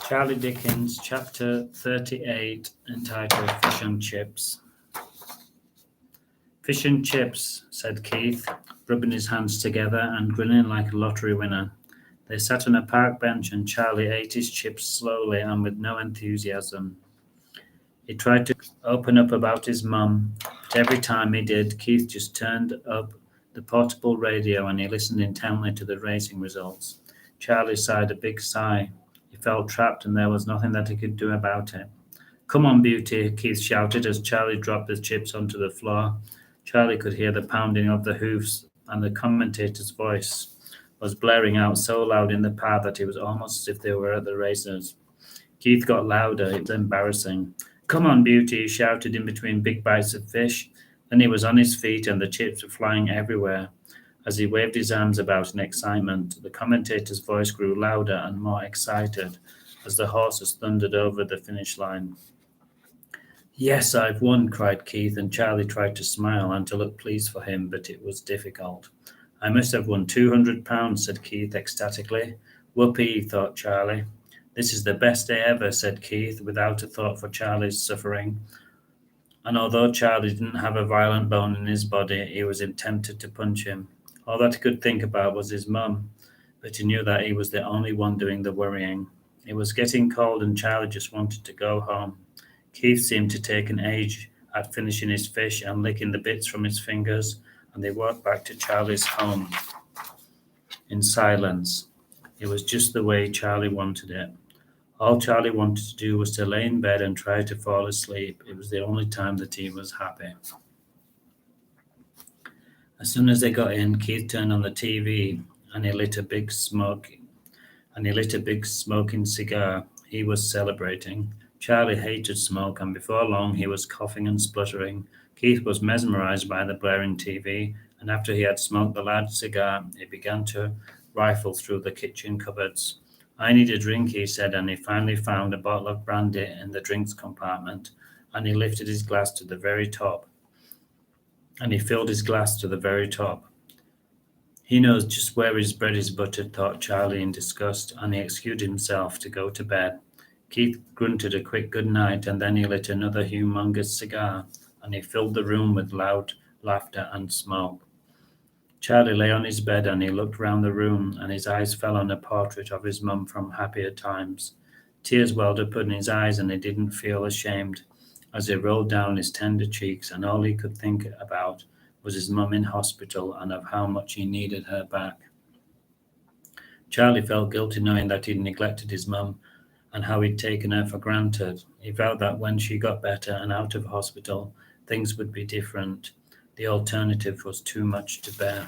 Charlie Dickens, chapter 38, entitled Fish and Chips. Fish and chips, said Keith, rubbing his hands together and grinning like a lottery winner. They sat on a park bench and Charlie ate his chips slowly and with no enthusiasm. He tried to open up about his mum, but every time he did, Keith just turned up the portable radio and he listened intently to the racing results. Charlie sighed a big sigh. He felt trapped and there was nothing that he could do about it. Come on, Beauty, Keith shouted as Charlie dropped the chips onto the floor. Charlie could hear the pounding of the hoofs, and the commentator's voice was blaring out so loud in the pad that it was almost as if they were at the races. Keith got louder. It was embarrassing. Come on, Beauty, he shouted in between big bites of fish. Then he was on his feet and the chips were flying everywhere. As he waved his arms about in excitement, the commentator's voice grew louder and more excited as the horses thundered over the finish line. Yes, I've won, cried Keith, and Charlie tried to smile and to look pleased for him, but it was difficult. I must have won £200, said Keith ecstatically. Whoopee, thought Charlie. This is the best day ever, said Keith, without a thought for Charlie's suffering. And although Charlie didn't have a violent bone in his body, he was tempted to punch him. All that he could think about was his mum, but he knew that he was the only one doing the worrying. It was getting cold and Charlie just wanted to go home. Keith seemed to take an age at finishing his fish and licking the bits from his fingers, and they walked back to Charlie's home in silence. It was just the way Charlie wanted it. All Charlie wanted to do was to lay in bed and try to fall asleep. It was the only time that he was happy. As soon as they got in, Keith turned on the TV and he lit a big smoking cigar. He was celebrating. Charlie hated smoke, and before long he was coughing and spluttering. Keith was mesmerized by the blaring TV, and after he had smoked the large cigar, he began to rifle through the kitchen cupboards. I need a drink, he said, and he finally found a bottle of brandy in the drinks compartment, and he lifted his glass to the very top. And he filled his glass to the very top. He knows just where his bread is buttered, thought Charlie in disgust, and he excused himself to go to bed. Keith grunted a quick good night, and then he lit another humongous cigar, and he filled the room with loud laughter and smoke. Charlie lay on his bed, and he looked round the room, and his eyes fell on a portrait of his mum from happier times. Tears welled up in his eyes, and he didn't feel ashamed as they rolled down his tender cheeks, and all he could think about was his mum in hospital and of how much he needed her back. Charlie felt guilty knowing that he'd neglected his mum and how he'd taken her for granted. He vowed that when she got better and out of hospital, things would be different. The alternative was too much to bear.